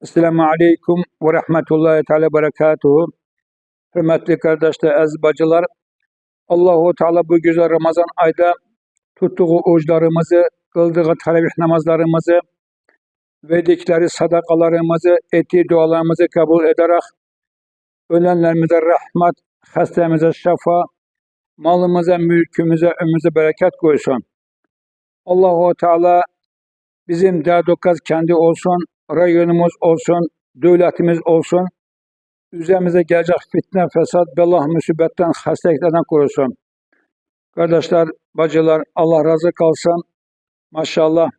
Esselamu Aleyküm ve Rahmetullahi Teala Berekatuhu. Hürmetli kardeşler, aziz bacılar, Allahu Teala bu güzel Ramazan ayda tuttuğu oruçlarımızı, kıldığı teravih namazlarımızı, verdikleri sadakalarımızı, ettiği dualarımızı kabul ederek ölenlerimize rahmet, hastalarımıza şifa, malımıza, mülkümüze, ömrümüze bereket koysun. Allahu Teala bizim derdokaz kendi olsun, rayonumuz olsun, devletimiz olsun. Üzerimize gelecek fitne, fesat, bela, musibetten, hastalıklardan korusun. Kardeşler, bacılar, Allah razı kalsın. Maşallah,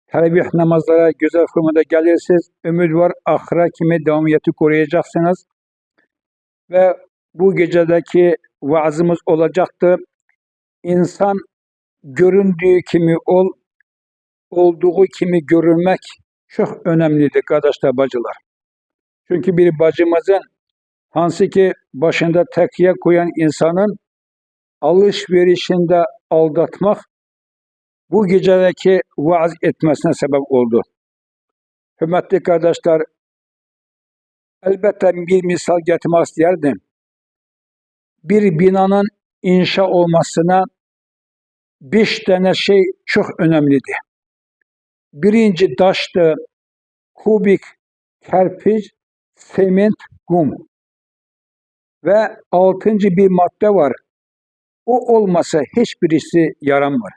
teravih namazlara güzel hürmete gelirsiniz. Ümit var, ahire kimi devamiyeti koruyacaksınız. Ve bu gecedeki vaazımız olacaktı. İnsan göründüğü kimi ol, olduğu kimi görünmek çok önemlidir kardeşler, bacılar. Çünkü bir bacımızın hansı ki başında tekiye koyan insanın alışverişinde aldatmak bu gecedeki vaaz etmesine sebep oldu. Hürmetli kardeşler, elbette bir misal getirmek isterdim. Bir binanın inşa olmasına 5 tane şey çok önemlidir. Birinci taştı, kubik, kerpiç, sement, kum. Ve 6. bir madde var. O olmasa hiçbirisi yaramır.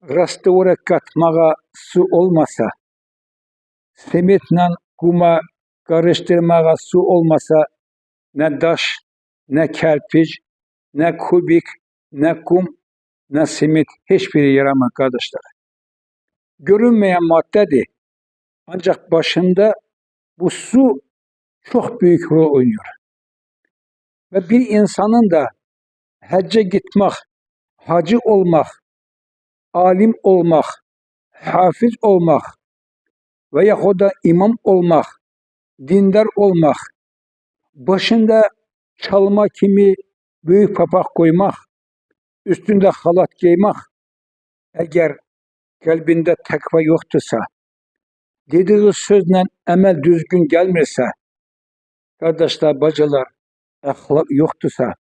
Rastgele katmağa su olmasa, semetle kuma karıştırmağa su olmasa ne taş, ne kerpiç, ne kubik, ne kum, ne simit hiçbiri yaramaz kardeşler. Görünmeyen maddedir. Ancak başında bu su çok büyük rol oynuyor. Ve bir insanın da hacca gitmek, hacı olmak, alim olmak, hafız olmak veya da imam olmak, dindar olmak, başında çalma kimi büyük papak koymak, üstünde halat giymek, eğer kalbinde takva yoktursa, dediği sözle emel düzgün gelmirse, kardeşler, bacılar, ahlak yoktursa,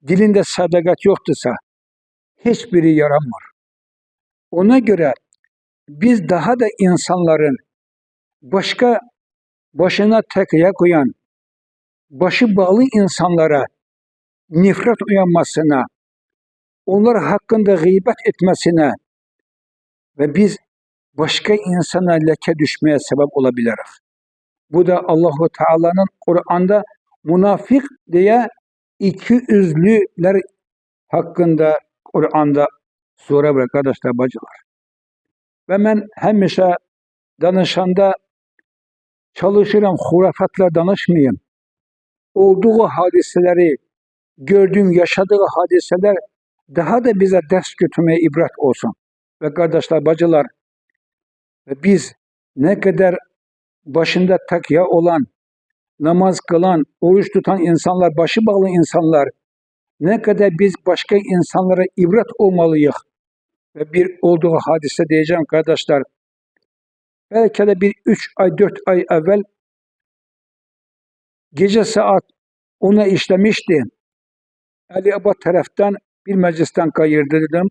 dilinde sadakat yoktursa, hiçbiri yaramır. Ona göre biz daha da insanların başına takıya koyan, başı bağlı insanlara nifret uyanmasına, onlar hakkında gıybet etmesine ve biz başka insana leke düşmeye sebep olabiliriz. Bu da Allahu Teala'nın Kur'an'da münafık diye iki yüzlüler hakkında Kur'an'da sure var kardeşler, bacılar. Ve ben hemşe danışanda çalışırım, hurafatla danışmayayım. Olduğu hadiseleri, gördüğüm, yaşadığı hadiseler daha da bize ders götürmeye ibret olsun. Ve kardeşler, bacılar, biz ne kadar başında takya olan, namaz kılan, oruç tutan insanlar, başı bağlı insanlar, ne kadar biz başka insanlara ibret olmalıyız. Ve bir olduğu hadise diyeceğim kardeşler, belki de bir 3 ay, 4 ay evvel gece saat 10'a işlemişti. Ali Abad taraftan bir meclisten kayırdırdım.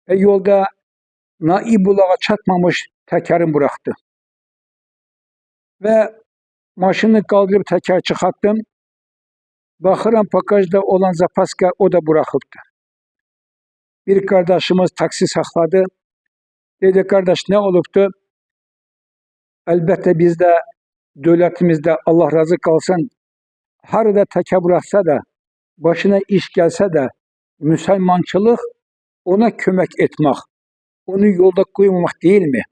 Yolda Naibulah'a çatmamış tekerim bıraktı. Ve maşını kaldırıp teker çıkarttım. Bakıram bagajda olan zapaska o da bırakıptı. Bir kardeşimiz taksi sakladı. Dedi, kardeş ne oluptu? Elbette bizde, devletimizde Allah razı kalsın, her da teker bıraksa da, başına iş gelse de, Müslümançılık ona kömek etmek, onu yolda koymamak değil mi?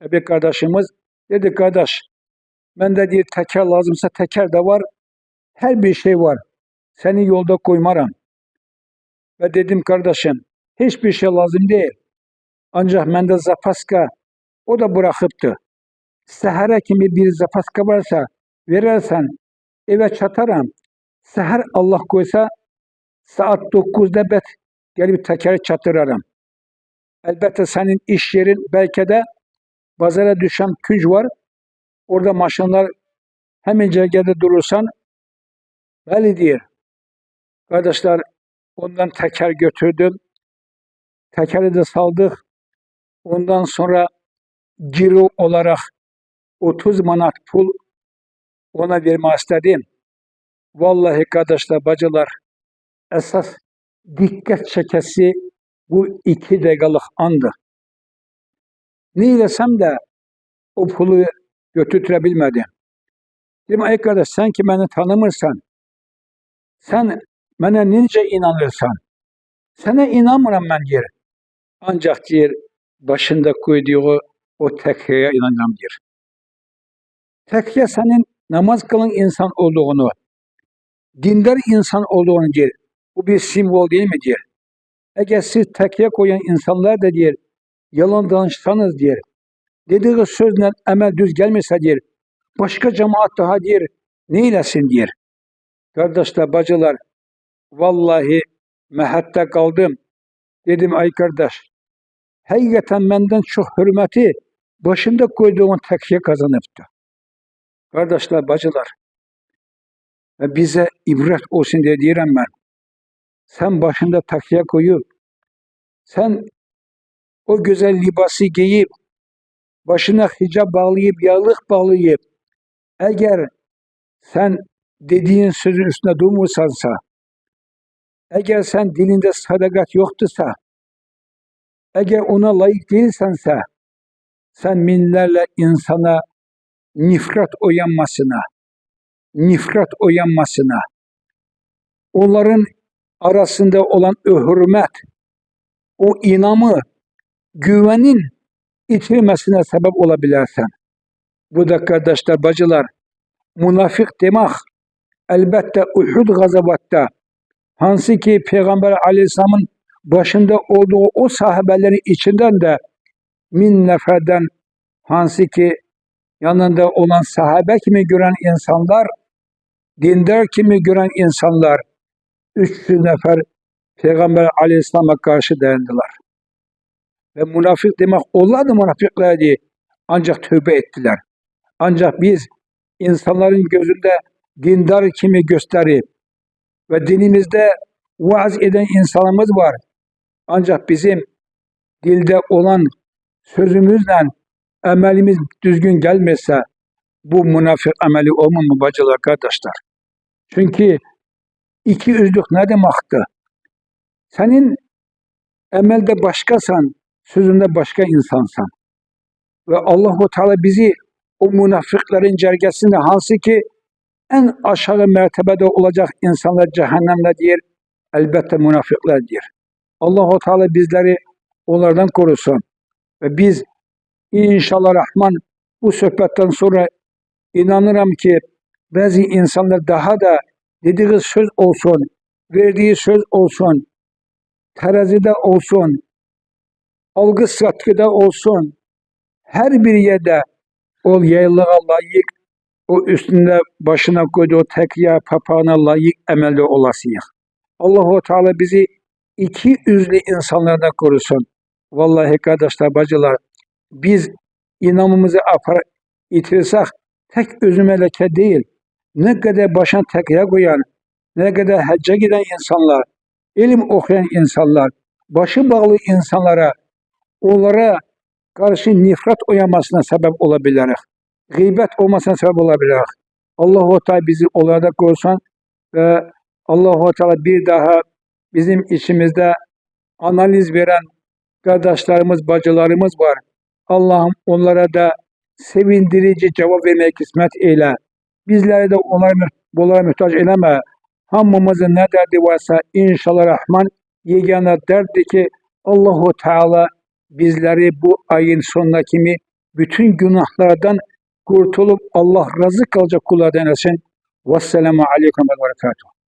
Bir kardeşimiz dedi, kardeş, ben de diye teker lazımsa teker de var, her bir şey var. Seni yolda koymaram. Ve dedim, kardeşim, hiçbir şey lazım değil. Ancak bende zapaska, o da bırakıptı. Seher'e kimi bir zapaska varsa verirsen eve çatarım. Seher Allah koysa saat 9'da bet gelip tekeri çatırarım. Elbette senin iş yerin belki de Pazara düşen küç var. Orada maşınlar hemen cergede durursan belli değil. Kardeşler ondan teker götürdüm. Tekeri de saldık. Ondan sonra ciro olarak 30 manat pul ona vermek istedim. Vallahi kardeşler, bacılar, esas dikkat çekesi bu 2 dakikalık andı. Neylesem de o pulu götürebilmedim. Dedim, ay kardeş, sen ki beni tanımırsan, sen bana nice inanırsan, sana inanmıram ben diyor. Ancak diyor, başında koyduğu o tekkeye inanacağım diyor. Tekke senin namaz kılan insan olduğunu, dindar insan olduğunu diyor. Bu bir simbol değil mi diyor. Eğer siz tekkeye koyan insanlar da diyor, yalan danışsanız diyor, dediği sözle emel düz gelmese diyor, başka cemaat daha diyor, neylesin diyor. Kardeşler, bacılar, vallahi mehatte kaldım. Dedim, ay kardeş, hakikaten benden çok hürmeti başında koyduğun tekke kazanıptı. Kardeşler, bacılar, ve bize ibret olsun diye diyorum ben. Sen başında takviye koyup, sen o güzel libası giyip, başına hicab bağlayıp, yağlık bağlayıp, eğer sen dediğin sözün üstüne durmursansa, eğer sen dilinde sadakat yoktursa, eğer ona layık değilsense, sen minlerle insana nifret uyanmasına, onların arasında olan o hürmet, o inamı, güvenin itilmesine sebep olabilirsen. Bu da kardeşler, bacılar, münafık demek elbette Uhud gazavatta, hansı ki Peygamber Aleyhisselam'ın başında olduğu o sahabelerin içinden de min neferden, hansı ki yanında olan sahabe kimi gören insanlar, dindar kimi gören insanlar, 300 nefer Peygamber Aleyhisselam'a karşı dayandılar. Ve münafık demek onlar da münafıklar değil. Ancak tövbe ettiler. Ancak biz insanların gözünde dindar kimi gösterip ve dinimizde vaaz eden insanımız var. Ancak bizim dilde olan sözümüzle amelimiz düzgün gelmezse bu münafık ameli olmaz mı bacılar, kardeşler? Çünkü iki yüzlük ne demekti? Senin emelde başkasan, sözünde başka insansan. Ve Allah-u Teala bizi o münafıkların cergesinde, hansı ki en aşağı mertebede olacak insanlar cehennemde diyor, elbette münafıklar diyor. Allah-u Teala bizleri onlardan korusun. Ve biz inşallah Rahman bu sohbetten sonra inanırım ki bazı insanlar daha da dediği söz olsun, verdiği söz olsun, terazide olsun, algı sıhhatında olsun, her bir yerde o yaylığa layık, o üstünde başına koyduğu tekya papağana layık emelde olasıyız. Allah-u Teala bizi iki yüzlü insanlardan korusun. Vallahi kardeşler, bacılar, biz inanmamızı yitirirsek tek özüme leke değil, ne kadar başına tekya koyan, ne kadar hacca giden insanlar, ilim okuyan insanlar, başı bağlı insanlara, onlara karşı nifret uyanmasına sebep olabilir. Gıybet olmasına sebep olabilir. Allah-u Teala bizi onlarda korusun ve Allah-u Teala bir daha bizim içimizde analiz veren kardeşlerimiz, bacılarımız var. Allah'ım onlara da sevindirici cevap vermeye kısmet eyle. Bizleri de onlara muhtaç eyleme. Hamımızın ne derdi varsa inşallah Rahman yegane derdi ki Allah-u Teala bizleri bu ayın sonuna kimi bütün günahlardan kurtulup Allah razı kalacak kullardan etsin. Vesselamu aleyküm ve berekatuhu.